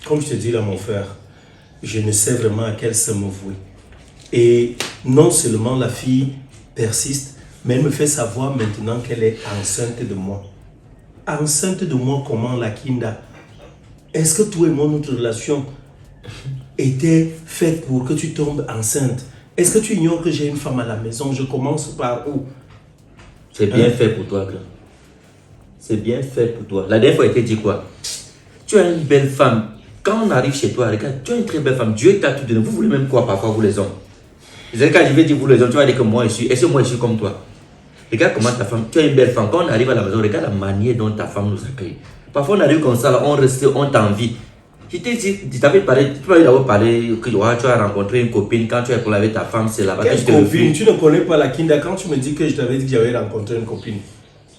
Comme je te dis là, mon frère, je ne sais vraiment à quel se me vouer. Et non seulement la fille persiste, mais elle me fait savoir maintenant qu'elle est enceinte de moi. Enceinte de moi comment, la Kinda? Est-ce que toi et moi, notre relation était faite pour que tu tombes enceinte? Est-ce que tu ignores que j'ai une femme à la maison? Je commence par où? C'est bien fait pour toi, grand. C'est bien fait pour toi. La dernière fois, il t'a dit quoi? Tu as une belle femme. Quand on arrive chez toi, regarde, tu as une très belle femme. Dieu t'a tout donné. Vous voulez même quoi parfois, vous les hommes? Quand je vais dire vous les hommes, tu vas dire que moi je suis. Est-ce que moi je suis comme toi? Regarde comment ta femme, tu as une belle femme. Quand on arrive à la maison, regarde la manière dont ta femme nous accueille. Parfois on arrive comme ça, là, on reste, on t'envie. Je t'ai dit, tu t'avais parlé, tu m'avais d'abord parlé que tu as rencontré une copine. Quand tu es pour avec ta femme, c'est là-bas. Quelle copine? Tu ne connais pas la Kinda. Quand tu me dis que je t'avais dit que j'avais rencontré une copine,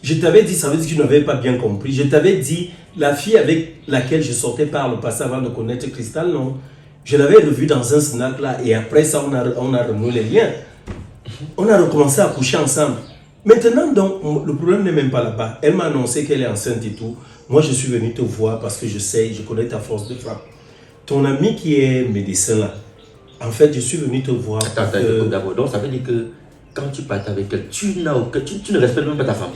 je t'avais dit, ça veut dire que tu n'avais pas bien compris. Je t'avais dit, la fille avec laquelle je sortais par le passé avant de connaître Cristal, non. Je l'avais revue dans un snack là et après ça, on a renoué les liens. On a recommencé à coucher ensemble. Maintenant, donc, le problème n'est même pas là-bas. Elle m'a annoncé qu'elle est enceinte et tout. Moi, je suis venu te voir parce que je sais, je connais ta force de frappe. Ton ami qui est médecin là, en fait, je suis venu te voir. Attends, d'abord. Donc, ça veut dire que quand tu partes avec elle, tu ne respectes même pas ta femme.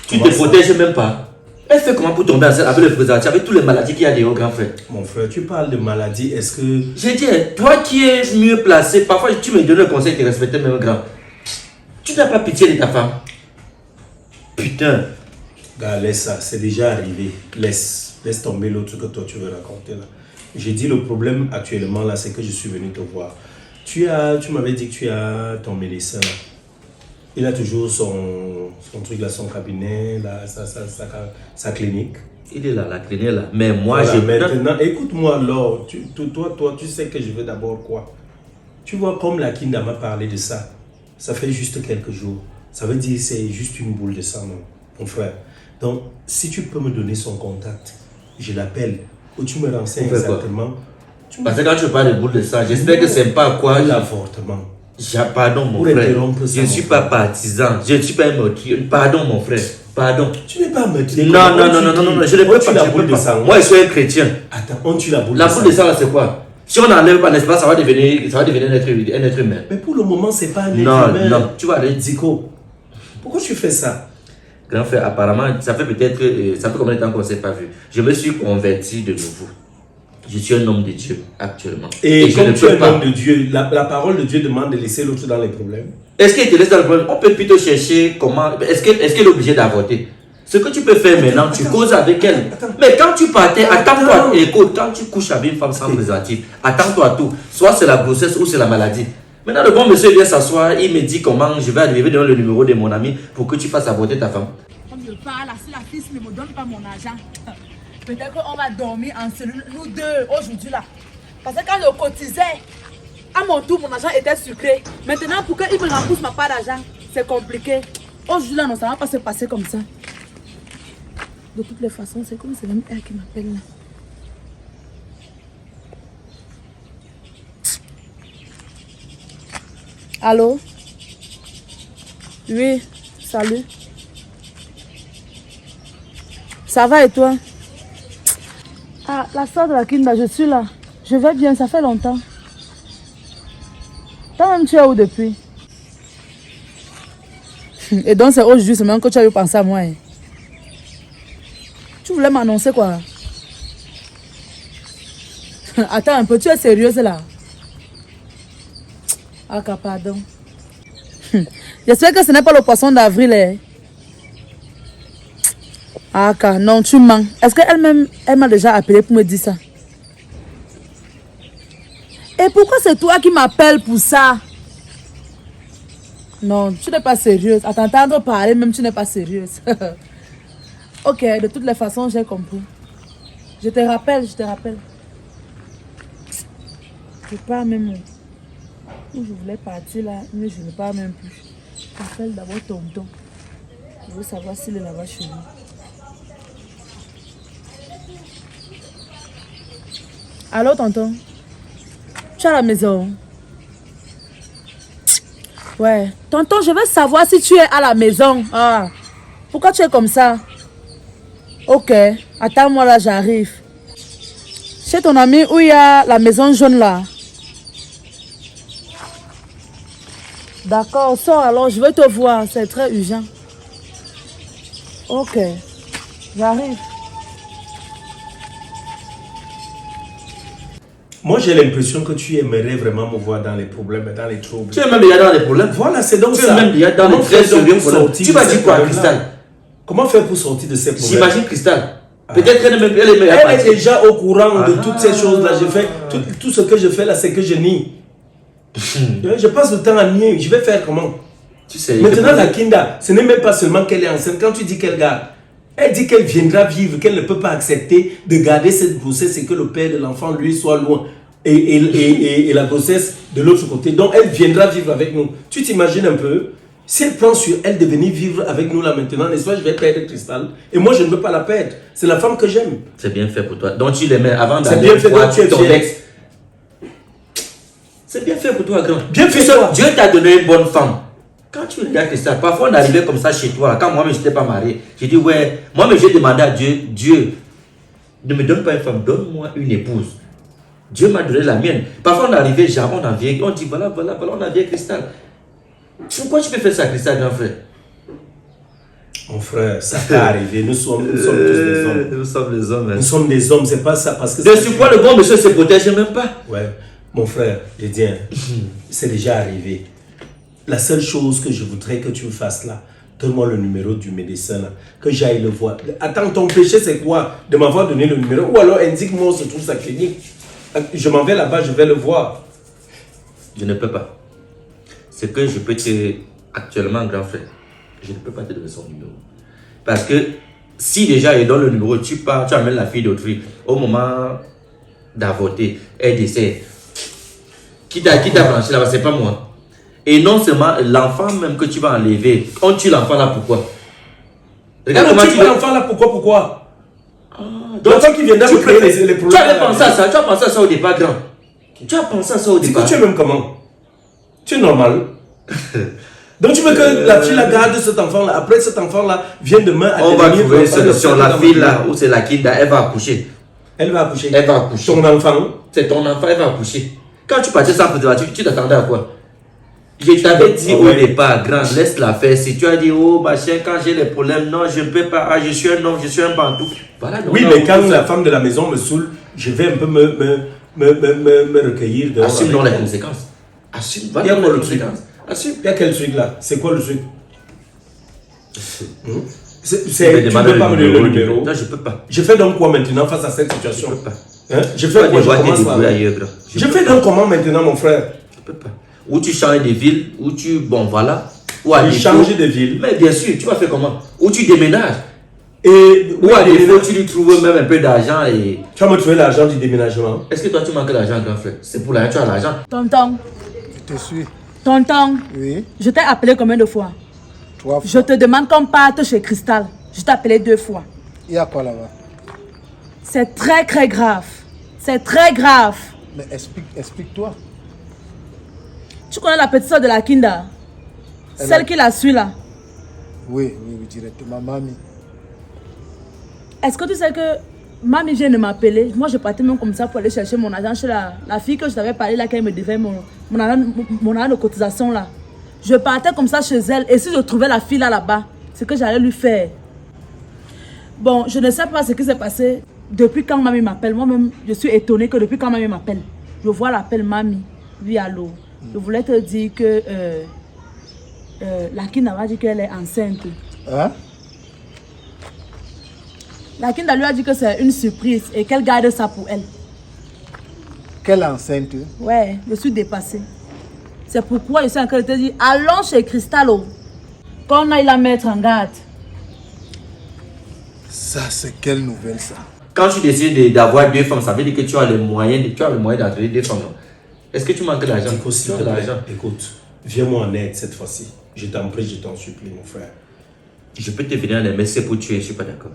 Tu ne te protèges même pas. Elle fait comment pour tomber enceinte avec le préservatif, avec toutes les maladies qu'il y a des grand frère? Mon frère, tu parles de maladies, est-ce que... J'ai dit, toi qui es mieux placé, parfois tu me donnes le conseil de respecter même grand. Tu n'as pas pitié de ta femme. Putain. Gars, laisse ça, c'est déjà arrivé. Laisse tomber l'autre que toi tu veux raconter là. J'ai dit le problème actuellement là, c'est que je suis venu te voir. Tu m'avais dit que tu as ton médecin là. Il a toujours son truc là, son cabinet, là, sa clinique. Il est là, la clinique là. Mais moi, voilà, j'ai... Maintenant, écoute-moi alors. Toi, tu sais que je veux d'abord quoi? Tu vois, comme la Kinda m'a parlé de ça, ça fait juste quelques jours. Ça veut dire que c'est juste une boule de sang, non, mon frère. Donc, si tu peux me donner son contact, je l'appelle, ou tu me renseignes exactement. Parce que quand tu parles de boule de sang, j'espère que c'est pas quoi... L'avortement. Pardon mon frère, je ne suis pas partisan, je ne suis pas un meurtrier. Pardon mon frère, pardon. Tu n'es pas un meurtrier. Non, je ne peux pas. La boule de sang. Moi je suis un chrétien. Attends, on tue la boule de sang. La boule de sang là c'est quoi? Si on n'enlève pas, n'est-ce pas, ça va devenir un être humain. Mais pour le moment, c'est pas un être humain. Non, tu vas aller. Zico, pourquoi tu fais ça? Grand frère, apparemment, ça fait peut-être, ça fait combien de temps qu'on ne s'est pas vu? Je me suis converti de nouveau. Je suis un homme de Dieu actuellement. Et comme tu es un homme de Dieu, la parole de Dieu demande de laisser l'autre dans les problèmes. Est-ce qu'il te laisse dans le problème? On peut plutôt chercher comment... Est-ce qu'elle est obligée d'avorter? Ce que tu peux faire maintenant, tu causes avec elle. Mais quand tu partais, attends-toi. Écoute, quand tu couches avec une femme sans préservatif, attends-toi à tout. Soit c'est la grossesse ou c'est la maladie. Maintenant, le bon monsieur vient s'asseoir, il me dit comment je vais arriver dans le numéro de mon ami pour que tu fasses avorter ta femme. Comme je parle, si la fille ne me donne pas mon argent, peut-être qu'on va dormir en cellule, nous deux, aujourd'hui là. Parce que quand je cotisais, à mon tour, mon argent était sucré. Maintenant, pour qu'il me rembourse ma part d'argent, c'est compliqué. Aujourd'hui là, non, ça ne va pas se passer comme ça. De toutes les façons, c'est comme c'est même elle qui m'appelle là. Allô? Oui, salut. Ça va et toi? Ah, la soeur de la Kinda, je suis là. Je vais bien, ça fait longtemps. Toi-même, tu es où depuis? Et donc, c'est aujourd'hui seulement que tu as eu pensé à moi. Hein? Tu voulais m'annoncer quoi? Attends un peu, tu es sérieuse là? Ah, pardon. J'espère que ce n'est pas le poisson d'avril. Hein? Ah, non, tu mens. Est-ce qu'elle-même, elle m'a déjà appelé pour me dire ça? Et pourquoi c'est toi qui m'appelles pour ça? Non, tu n'es pas sérieuse. À t'entendre parler, même tu n'es pas sérieuse. Ok, de toutes les façons, j'ai compris. Je te rappelle. Je pars même où je voulais partir là, mais je ne pars même plus. J'appelle d'abord tonton. Je veux savoir s'il est là-bas chez lui. Allô, tonton? Tu es à la maison? Ouais. Tonton, je veux savoir si tu es à la maison. Ah. Pourquoi tu es comme ça? Ok. Attends-moi là, j'arrive. Chez ton ami où il y a la maison jaune là. D'accord, sors alors, je veux te voir, c'est très urgent. Ok, j'arrive. Moi, j'ai l'impression que tu aimerais vraiment me voir dans les problèmes, dans les troubles. Tu es même déjà dans les problèmes. Voilà, c'est donc Tu ça. es même déjà dans les très sérieux problèmes. Tu vas dire quoi, Cristal? Comment faire pour sortir de ces problèmes? J'imagine Cristal. Peut-être qu'elle elle est déjà au courant de toutes ces choses-là. Je fais tout ce que je fais là, c'est que je nie. Je passe le temps à nier. Je vais faire comment? Tu sais, maintenant, la Kinda, ce n'est même pas seulement qu'elle est enceinte. Quand tu dis qu'elle garde, elle dit qu'elle viendra vivre, qu'elle ne peut pas accepter de garder cette grossesse et que le père de l'enfant, lui, soit loin. Et la grossesse de l'autre côté. Donc, elle viendra vivre avec nous. Tu t'imagines un peu? Si elle prend sur elle de venir vivre avec nous là maintenant, n'est-ce pas, je vais perdre Cristal. Et moi, je ne veux pas la perdre. C'est la femme que j'aime. C'est bien fait pour toi. Donc, tu l'aimais avant d'aller bien fait, voir donc tu es ton fier. ex. C'est bien fait pour toi, grand. Bien fait, toi. Dieu t'a donné une bonne femme. Quand tu regardes Cristal, parfois on arrivait comme ça chez toi. Quand moi-même, je n'étais pas marié, j'ai dit, ouais, moi-même, j'ai demandé à Dieu, Dieu, ne me donne pas une femme, donne-moi une épouse. Dieu m'a donné la mienne. Parfois, on arrivait, genre, on dit, voilà, on a vu Cristal. Pourquoi tu peux faire ça, Cristal, grand frère? Mon frère, ça peut arriver. Nous sommes tous des hommes. Nous sommes les hommes. Nous sommes des hommes, c'est pas ça. Parce que De sur quoi le bon monsieur se protège même pas? Ouais, mon frère, je dis, c'est déjà arrivé. La seule chose que je voudrais que tu fasses là, donne-moi le numéro du médecin là, que j'aille le voir. Attends, ton péché c'est quoi? De m'avoir donné le numéro? Ou alors indique-moi où se trouve sa clinique. Je m'en vais là-bas, je vais le voir. Je ne peux pas. Ce que je peux te... Actuellement, grand frère, je ne peux pas te donner son numéro. Parce que si déjà il donne le numéro, tu pars, tu amènes la fille d'autrui. Au moment d'avorter, elle décède. Qui t'a branché là-bas, c'est pas moi. Et non seulement l'enfant même que tu vas enlever, on tue l'enfant là pourquoi? Regarde comment tu l'enfant là, pourquoi? L'enfant qui viendra tu créer les problèmes. Tu avais pensé à ça, tu as pensé à ça au départ, grand. Tu as pensé à ça au départ. Tu es même comment? Tu es normal. Donc tu veux que la fille la garde cet enfant là, après cet enfant là vient demain à on va trouver une solution. La fille là, où c'est la Kinda, elle va accoucher. Elle va accoucher. Elle va accoucher. Ton enfant? C'est ton enfant, elle va accoucher. Quand tu partais sans préservatif, tu t'attendais à quoi? Je t'avais dit au départ, grand, laisse-la faire. Si tu as dit, oh, machin, quand j'ai les problèmes, non, je ne peux pas, ah, je suis un homme, je suis un bantou. Voilà, oui, mais quand la femme de la maison me saoule, je vais un peu me recueillir. Assume donc les conséquences. Assume, il y a quoi le truc? Assume. Il y a quel truc là? C'est quoi le truc? Tu ne peux pas me donner le numéro? Non, je ne peux pas. Je fais donc quoi maintenant face à cette situation? Je ne peux pas. Hein? Je fais quoi? Je fais donc comment maintenant, mon frère? Je ne peux pas. Ou tu changes de ville, ou tu... Bon, voilà. Ou à défaut, changer de ville. Mais bien sûr, tu vas faire comment? Ou tu déménages. Et ou à défaut, tu lui trouves même un peu d'argent et... Tu vas me trouver l'argent du déménagement. Est-ce que toi, tu manques d'argent, grand frère? C'est pour l'argent, tu as l'argent. Tonton. Je te suis. Tonton. Oui. Je t'ai appelé combien de fois? 3 fois. Je te demande qu'on parte chez Cristal. Je t'ai appelé 2 fois. Il y a quoi là-bas? C'est très très grave. C'est très grave. Mais explique-toi. Tu connais la petite soeur de la Kinda? Celle qui la suit là? Oui, directement, mamie. Est-ce que tu sais que mamie vient de m'appeler? Moi, je partais même comme ça pour aller chercher mon argent chez la fille que je t'avais parlé là, qui me devait mon argent de cotisation là. Je partais comme ça chez elle et si je trouvais la fille là-bas, c'est que j'allais lui faire. Bon, je ne sais pas ce qui s'est passé depuis quand mamie m'appelle. Moi-même, je suis étonnée que depuis quand mamie m'appelle, je vois l'appel mamie. Oui, allô. Je voulais te dire que la Kinda m'a dit qu'elle est enceinte. Hein? La Kinda lui a dit que c'est une surprise et qu'elle garde ça pour elle. Quelle enceinte? Ouais, je suis dépassée. C'est pourquoi je suis en train de te dire, allons chez Cristallo. Qu'on aille la mettre en garde. Ça, c'est quelle nouvelle ça? Quand tu décides d'avoir 2 femmes, ça veut dire que tu as les moyens d'entraîner 2 femmes. Est-ce que tu manques d'argent? Écoute, viens-moi en aide cette fois-ci. Je t'en prie, je t'en supplie, mon frère. Je peux te venir en aide, mais c'est pour tuer, je ne suis pas d'accord.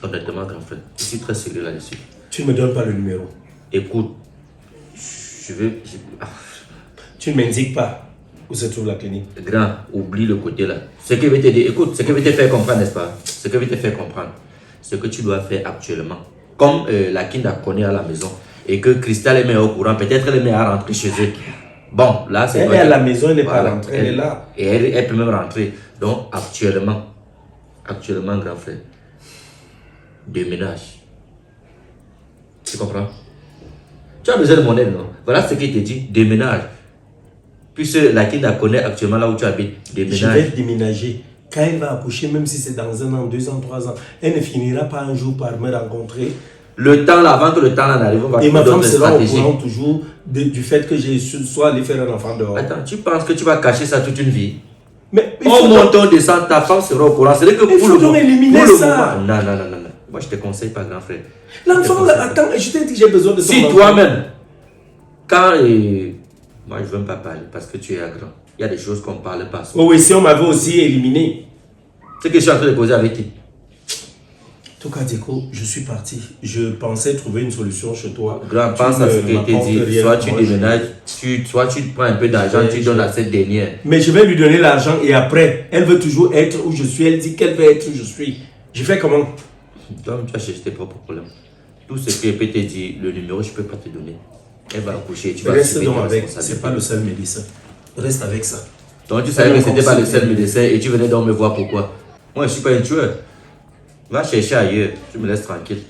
Honnêtement, grand frère, je suis très sérieux là-dessus. Tu ne me donnes pas le numéro. Écoute, Tu ne m'indiques pas où se trouve la clinique. Grand, oublie le côté là. Ce que je vais te dire, écoute, ce que je vais te faire comprendre, n'est-ce pas? Ce que je vais te faire comprendre, ce que tu dois faire actuellement, comme la Kinda connaît à la maison et que Cristal est au courant, peut-être elle est meilleure à rentrer chez eux. Bon, là, c'est Elle est à la maison, elle n'est pas rentrée, elle est là. Et elle peut même rentrer. Donc, actuellement, grand frère, déménage. Tu comprends? Tu as besoin de mon aide, non? Voilà ce qu'il te dit, déménage. Puisque la Kinda connaît actuellement là où tu habites, déménage. Je vais déménager. Quand elle va accoucher, même si c'est dans 1 an, 2 ans, 3 ans, elle ne finira pas un jour par me rencontrer. Le temps là, avant que le temps là n'arrive, on va et ma femme des sera au stratégies. courant toujours du fait que j'ai soit aller faire un enfant dehors. Attends, tu penses que tu vas cacher ça toute une vie? Mais il Au faut donc- montant descend, ta femme sera au courant. C'est que Il faut donc éliminer ça. Non. Moi, je te conseille pas, grand frère. L'enfant, là, attends, je t'ai dit que j'ai besoin de son Si enfant. toi-même, quand. Moi, je ne veux même pas parler parce que tu es grand. Il y a des choses qu'on ne parle pas. Oh oui, si on m'avait aussi éliminé. C'est que je suis en train de causer avec qui? En tout cas, Déco, je suis parti. Je pensais trouver une solution chez toi. Grand, Tu pense à ne ce qui a été m'apportes dit. rien. Soit tu Moi, je- déménages, soit tu prends un peu d'argent, tu donnes à cette dernière. Mais je vais lui donner l'argent et après, elle veut toujours être où je suis. Elle dit qu'elle veut être où je suis. Je fais comment? Donc, tu as cherché tes propres problèmes. Tout ce que peut te dire, le numéro, je ne peux pas te donner. Elle va accoucher, tu vas Reste assumer donc tes avec. responsabilités. C'est pas le seul médecin. Reste avec ça. Donc tu savais que c'était pas le seul médecin et tu venais donc me voir pourquoi. Moi je suis pas un tueur. Va chercher ailleurs, tu me laisses tranquille.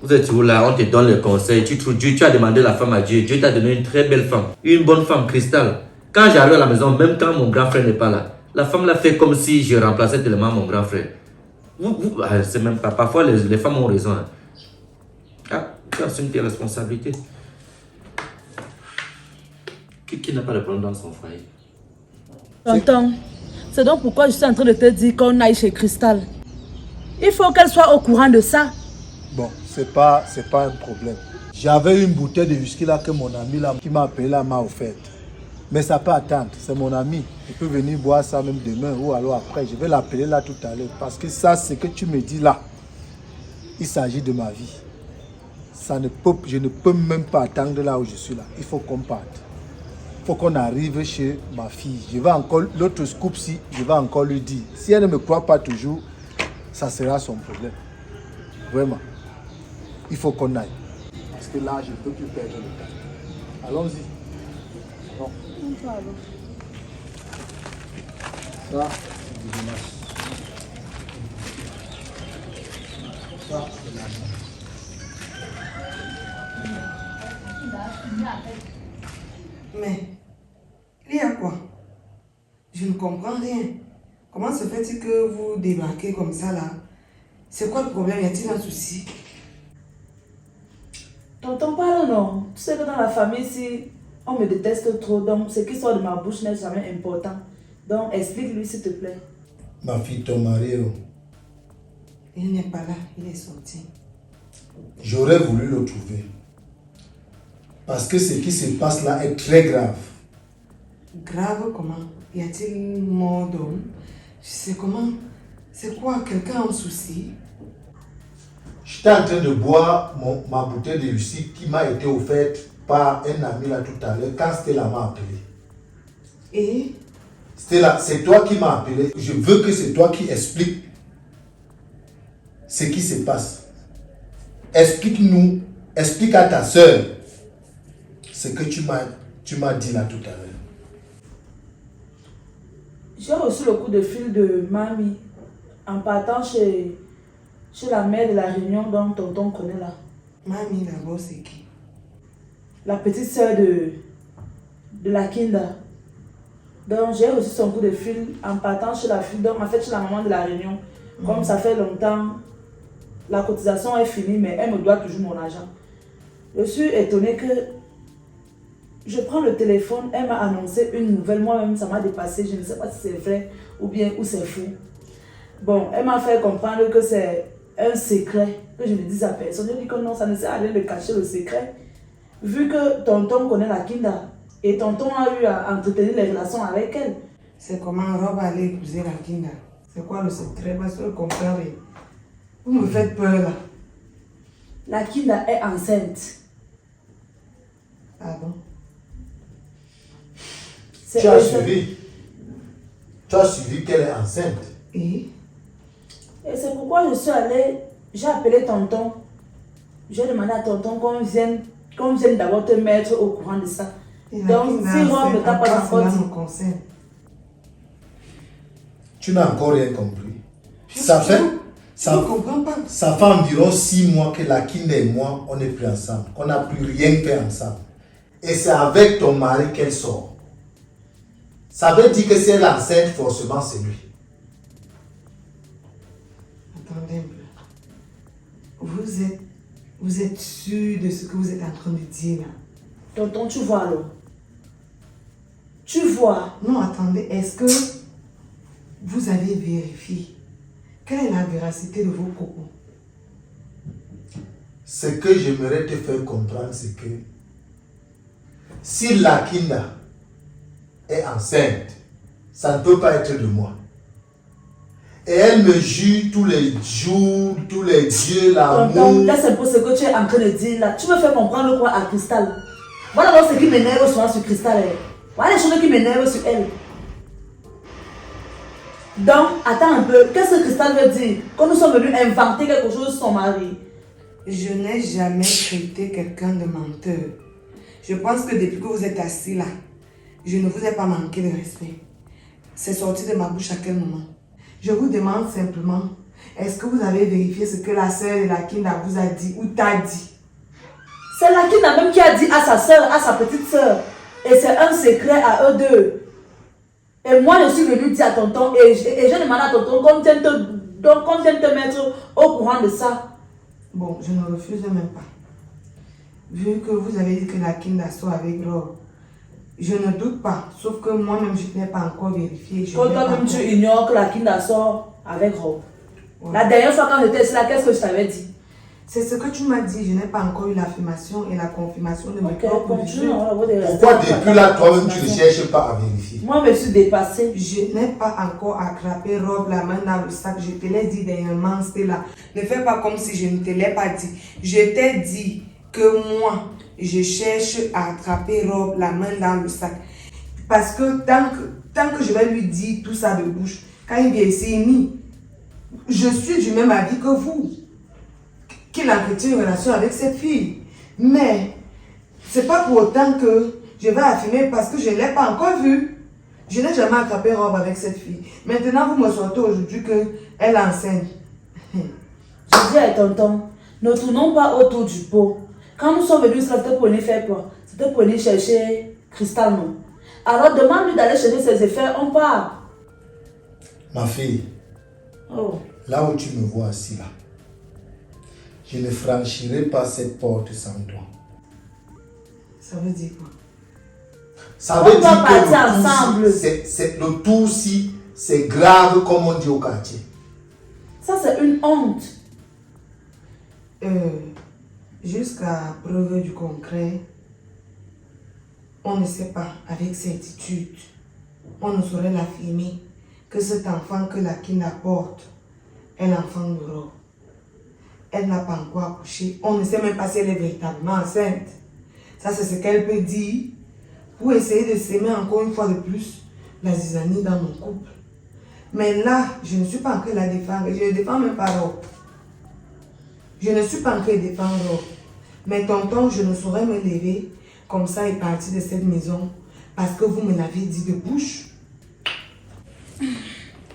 Vous êtes où là, on te donne le conseil, tu trouves Dieu, tu as demandé la femme à Dieu, Dieu t'a donné une très belle femme, une bonne femme, Cristal. Quand j'arrive à la maison, même quand mon grand frère n'est pas là, la femme l'a fait comme si je remplaçais tellement mon grand frère. C'est même pas, parfois les femmes ont raison. Hein. Ah, tu assumes tes responsabilités. Qui n'a pas de problème dans son foyer? Tonton, c'est donc pourquoi je suis en train de te dire qu'on aille chez Cristal. Il faut qu'elle soit au courant de ça. Bon, c'est pas un problème. J'avais une bouteille de whisky là que mon ami là, qui m'a appelé là, m'a offerte. Mais ça peut attendre, c'est mon ami. Il peut venir boire ça même demain ou alors après. Je vais l'appeler là tout à l'heure. Parce que ça, ce que tu me dis là, il s'agit de ma vie. Je ne peux même pas attendre là où je suis là. Il faut qu'on parte. Il faut qu'on arrive chez ma fille. Je vais encore, l'autre scoop-ci, je vais encore lui dire. Si elle ne me croit pas toujours, ça sera son problème. Vraiment. Il faut qu'on aille. Parce que là, je ne peux plus perdre le temps. Allons-y. Non. Ça, c'est du dommage. Ça, c'est l'argent. Mais, il y a quoi? Je ne comprends rien. Comment se fait-il que vous débarquez comme ça là? C'est quoi le problème? Y a-t-il un souci? Tonton, parle non. Tu sais que dans la famille ici, on me déteste trop. Donc, ce qui sort de ma bouche n'est jamais important. Donc, explique-lui s'il te plaît. Ma fille, ton mari, Il n'est pas là, il est sorti. j'aurais voulu le trouver. Parce que ce qui se passe là est très grave. Grave comment? Y a-t-il mort d'homme? Je sais comment. C'est quoi? Quelqu'un a un souci? J'étais en train de boire ma bouteille de whisky qui m'a été offerte par un ami là tout à l'heure quand Stella m'a appelé. Et? Stella, c'est toi qui m'as appelé. Je veux que c'est toi qui expliques ce qui se passe. Explique-nous, explique à ta soeur ce que tu m'as dit là tout à l'heure. J'ai reçu le coup de fil de mamie en partant chez la mère de la Réunion dont tonton connaît là. Mamie d'abord, c'est qui? La petite sœur de la Kinda. Donc j'ai reçu son coup de fil en partant chez la fille, donc en fait chez la maman de la Réunion. Comme ça fait longtemps, la cotisation est finie, mais elle me doit toujours mon argent. Je suis étonnée que je prends le téléphone, elle m'a annoncé une nouvelle, moi-même ça m'a dépassé, je ne sais pas si c'est vrai ou bien ou c'est faux. Bon, elle m'a fait comprendre que c'est un secret, que je ne dise à personne. Je dis que non, ça ne sert à rien de cacher le secret. Vu que tonton connaît la Kinda, et tonton a eu à entretenir les relations avec elle. C'est comment Rob allait épouser la Kinda? C'est quoi le secret? Parce que le compère, vous me faites peur là. La Kinda est enceinte. Ah bon? Tu as suivi. Tu as suivi qu'elle est enceinte. Et? Et c'est pourquoi je suis allée, j'ai appelé tonton j'ai demandé à tonton qu'on vienne d'abord te mettre au courant de ça. Donc, si Rob ne t'a pas encore dit. Tu n'as encore rien compris. Je Ça ne comprends pas. Ça fait environ 6 mois que la Kinda et moi, on n'est plus ensemble. On n'a plus rien fait ensemble. Et c'est avec ton mari qu'elle sort. Ça veut dire que si elle est enceinte, forcément c'est lui. Attendez un peu. Vous êtes sûr de ce que vous êtes en train de dire là? Tonton, tu vois alors? Tu vois? Non, attendez. Est-ce que vous avez vérifié? Quelle est la véracité de vos propos? Ce que j'aimerais te faire comprendre, c'est que si la Kinda est enceinte, ça ne peut pas être de moi. Et elle me jure tous les jours, tous les dieux, Tonton, l'amour. laisse un peu ce que tu es en train de dire là. Tu me fais comprendre quoi à Cristal? Voilà donc ce qui m'énerve souvent sur Cristal. Voilà les choses qui m'énervent sur elle. Donc, attends un peu. Qu'est-ce que Cristal veut dire? Quand nous sommes venus inventer quelque chose sur son mari. Je n'ai jamais traité quelqu'un de menteur. Je pense que depuis que vous êtes assis là, je ne vous ai pas manqué de respect. C'est sorti de ma bouche à quel moment? Je vous demande simplement, est-ce que vous avez vérifié ce que la sœur de la Kinda vous a dit ou t'a dit? C'est la Kinda même qui a dit à sa soeur, à sa petite soeur. Et c'est un secret à eux deux. Et moi, je suis venue dire à tonton, et j'ai demandé à tonton qu'on vienne te mettre au courant de ça. Bon, je ne refuse même pas. Vu que vous avez dit que la Kinda sort avec Rob, je ne doute pas, sauf que moi-même, je n'ai pas encore vérifié. Quand toi-même tu ignores que la Kinda sort avec Rob. Ouais. La dernière fois quand j'étais là, qu'est-ce que je t'avais dit? C'est ce que tu m'as dit, je n'ai pas encore eu l'affirmation et la confirmation de mes propres yeux. Pourquoi depuis là, toi-même, tu ne cherches pas à vérifier? Moi, je me suis dépassée. Je n'ai pas encore attrapé Rob la main dans le sac. Je te l'ai dit dernièrement, c'était là. Ne fais pas comme si je ne te l'ai pas dit. Je t'ai dit que moi, je cherche à attraper Rob la main dans le sac. Parce que tant que je vais lui dire tout ça de bouche, quand il vient ici, je suis du même avis que vous. Qu'il entretient une relation avec cette fille. Mais, c'est pas pour autant que je vais affirmer parce que je ne l'ai pas encore vue. Je n'ai jamais attrapé Rob avec cette fille. Maintenant, vous me sortez aujourd'hui qu'elle est enceinte. Je dis à tonton, ne tournons pas autour du pot. Quand nous sommes venus, c'était pour aller faire quoi? C'était pour aller chercher Cristal, non? Alors demande-lui d'aller chercher ses effets, on part. Ma fille, là où tu me vois assis là, je ne franchirai pas cette porte sans toi. Ça veut dire quoi? Ça veut dire que le tout-ci, c'est grave comme on dit au quartier. Ça, c'est une honte. Jusqu'à preuve du concret, on ne sait pas avec certitude, on ne saurait l'affirmer que cet enfant que la Kinda porte est l'enfant de Rob. Elle n'a pas encore accouché. On ne sait même pas si elle est véritablement enceinte. Ça, c'est ce qu'elle peut dire pour essayer de s'aimer encore une fois de plus la zizanie dans mon couple. Mais là, je ne suis pas en train de la défendre. Je ne défends même pas Rob. Je ne suis pas en train de défendre Rob. Mais tonton, je ne saurais me lever comme ça et partir de cette maison parce que vous me l'avez dit de bouche.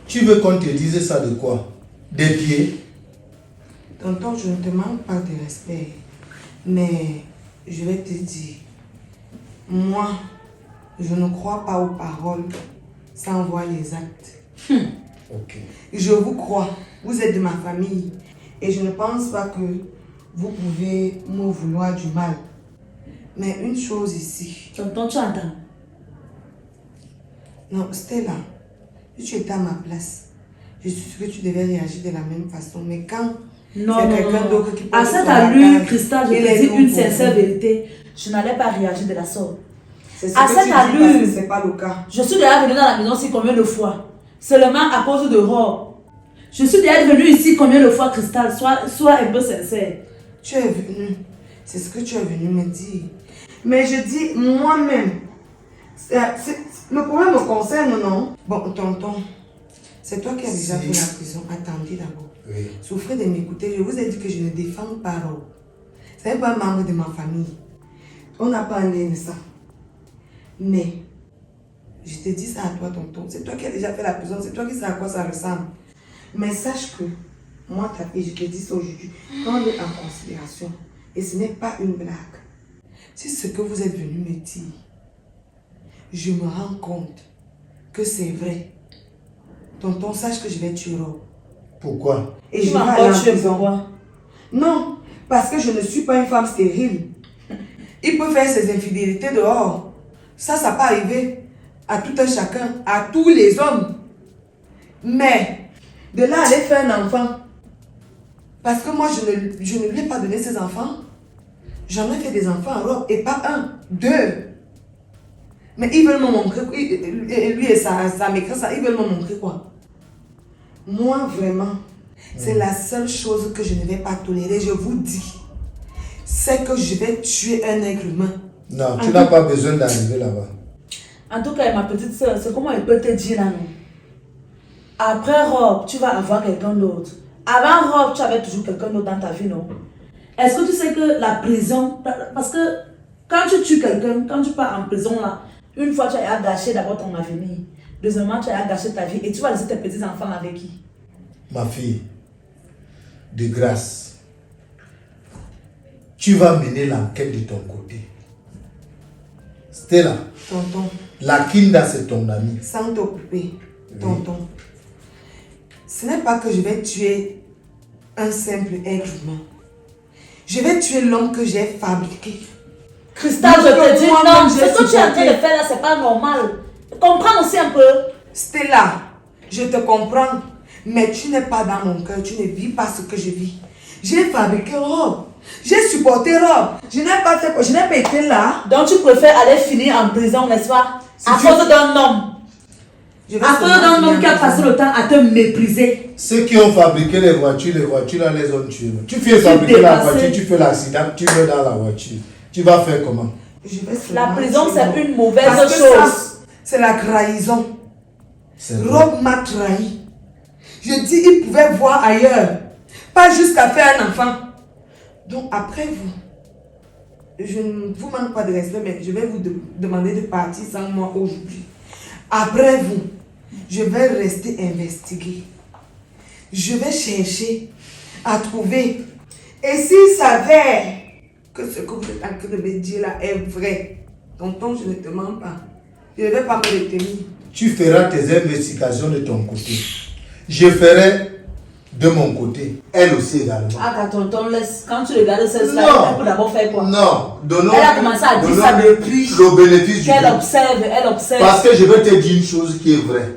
Tu veux qu'on te dise ça de quoi? Des pieds? Tonton, je ne te manque pas de respect, mais je vais te dire, moi, je ne crois pas aux paroles sans voir les actes. Ok. Je vous crois, vous êtes de ma famille et je ne pense pas que vous pouvez me vouloir du mal. Mais une chose ici. Tonton, tu entends? Non, Stella, si tu étais à ma place, je suis sûre que tu devais réagir de la même façon. Mais quand non, c'est quelqu'un d'autre qui à cette allure, Cristal, je te dis une sincère vérité, je n'allais pas réagir de la sorte. À cette allure, c'est pas le cas. Je suis déjà venue dans la maison ici combien de fois? Seulement à cause de Rob. Je suis déjà venue ici combien de fois, Cristal? Sois un peu sincère. Tu es venue. C'est ce que tu es venu me dire. Mais je dis moi-même. Le problème me concerne, non? Bon, tonton, c'est toi qui as déjà fait la prison. Attendez d'abord. Oui. Souffrez de m'écouter. Je vous ai dit que je ne défends pas Rob. C'est pas un membre de ma famille. On n'a pas un lien de ça. Mais, je te dis ça à toi, tonton. C'est toi qui as déjà fait la prison. C'est toi qui sais à quoi ça ressemble. Mais sache que, moi, ta fille, je te dis ça aujourd'hui, prends-le en considération. Et ce n'est pas une blague. Si ce que vous êtes venu me dire, je me rends compte que c'est vrai, tonton, sache que je vais tuer Rob. Pourquoi? Et je vais aller en prison. Non, parce que je ne suis pas une femme stérile. Il peut faire ses infidélités dehors. Ça peut arriver à tout un chacun, à tous les hommes. Mais, de là à aller faire un enfant, parce que moi, je ne lui ai pas donné ses enfants. J'en ai fait des enfants à Rob, et pas un, deux. Mais ils veulent me montrer, lui et sa maîtresse, ils veulent me montrer quoi? Moi, vraiment, c'est la seule chose que je ne vais pas tolérer, je vous dis. C'est que je vais tuer un être humain. Non, tu n'as pas besoin d'arriver là-bas. En tout cas, ma petite soeur, c'est comment elle peut te dire là, non? Après Rob, tu vas avoir quelqu'un d'autre. Avant Rob, tu avais toujours quelqu'un d'autre dans ta vie, non? Est-ce que tu sais que la prison... Parce que quand tu tues quelqu'un, quand tu pars en prison là, une fois tu as gâché d'abord ton avenir. Deuxièmement, tu as gâché ta vie et tu vas laisser tes petits-enfants avec qui? Ma fille, de grâce, tu vas mener l'enquête de ton côté. Stella, Tonton, la Kinda, c'est ton ami. sans t'occuper, tonton. Ce n'est pas que je vais tuer un simple être humain. Je vais tuer l'homme que j'ai fabriqué. Cristal, je te dis non, ce que tu es en train de faire là, c'est pas normal. Comprends aussi un peu. Stella, je te comprends, mais tu n'es pas dans mon cœur, tu ne vis pas ce que je vis. J'ai fabriqué Rob, j'ai supporté Rob, je n'ai pas fait quoi, je n'ai pas été là. Donc tu préfères aller finir en prison, n'est-ce pas? À cause d'un homme. À cause d'un homme qui a passé le temps à te mépriser. Ceux qui ont fabriqué les voitures là, les ont tués. Tu fais fabriquer la voiture, tu fais l'accident, tu meurs dans la voiture. Tu vas faire comment? La prison, c'est une mauvaise chose. Ça, c'est la trahison. Rob m'a trahi. Je dis, il pouvait voir ailleurs. Pas jusqu'à faire un enfant. Donc après vous, je ne vous manque pas de respect, mais je vais vous demander de partir sans moi aujourd'hui. Après vous, je vais rester investiguer. Je vais chercher à trouver. Et s'il s'avère que ce que vous êtes en train de me dire là est vrai, tonton, je ne te mens pas. Je ne vais pas me retenir. Tu feras tes investigations de ton côté. Je ferai de mon côté. Elle aussi également. Ah, tonton, laisse. Quand tu regardes celle-là, elle peut d'abord faire quoi? Non, donnons. Elle a commencé à dire ça depuis. Le bénéfice du Elle doute. observe, elle observe. Parce que je vais te dire une chose qui est vraie.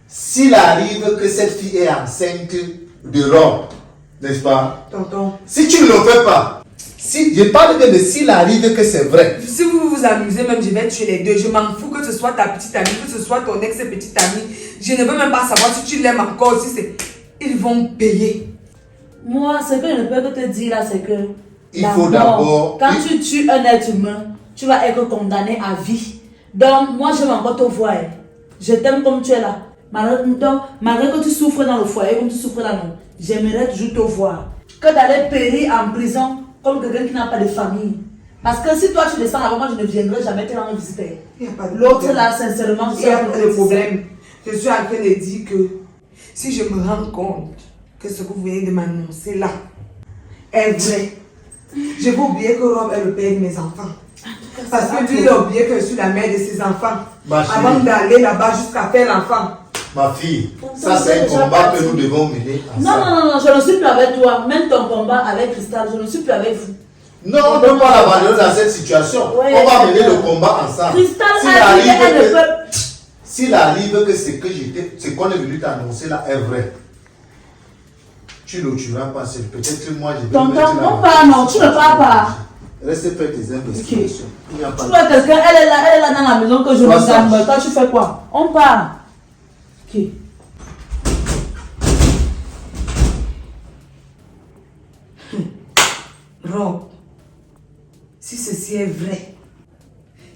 S'il arrive que cette fille est enceinte de Rob, n'est-ce pas? Tonton. Si tu ne le fais pas, si, je parle bien de s'il arrive que c'est vrai. Si vous vous amusez même, je vais tuer les deux. Je m'en fous que ce soit ta petite amie, que ce soit ton ex-petite amie. Je ne veux même pas savoir si tu l'aimes encore, si c'est... Ils vont payer. Moi, ce que je ne peux que te dire là, c'est que... Il faut d'abord... Quand tu tues un être humain, tu vas être condamné à vie. Donc, moi, je vais encore te voir. Je t'aime comme tu es là. Donc, malgré que tu souffres dans le foyer, comme tu souffres là, non, j'aimerais toujours te voir. Que d'aller périr en prison comme quelqu'un qui n'a pas de famille. Parce que si toi tu descends là-bas, moi je ne viendrai jamais te rendre visiter. L'autre là, sincèrement, je Il n'y a pas de problème. Je suis en train de dire que si je me rends compte que ce que vous venez de m'annoncer là est vrai, je vais oublier que Rob est le père de mes enfants. Parce que lui, il a oublié que je suis la mère de ses enfants. Avant d'aller là-bas jusqu'à faire l'enfant. Ma fille, ça c'est un combat que nous devons mener ensemble. Non, je ne suis plus avec toi. Même ton combat avec Cristal, je ne suis plus avec vous. Non, on ne peut pas l'abandonner dans cette situation. Ouais, on va mener le combat ensemble. Cristal a dit qu'elle ne peut... S'il arrive que ce qu'on est venu t'annoncer là est vrai, tu ne le tueras pas. C'est peut-être que moi je vais Tonton, on part, non, tu ne pars pas. Reste faire tes investigations. Tu vois quelqu'un, elle est là dans la maison que je me sens. Toi, tu fais quoi? On part. Ok. Rob, si ceci est vrai,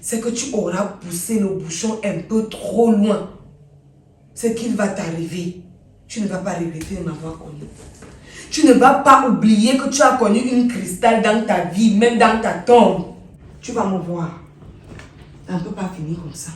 c'est que tu auras poussé le bouchon un peu trop loin. Ce qu'il va t'arriver, tu ne vas pas regretter de m'avoir connu. Tu ne vas pas oublier que tu as connu une cristal dans ta vie, même dans ta tombe. Tu vas me voir. Ça ne peut pas finir comme ça.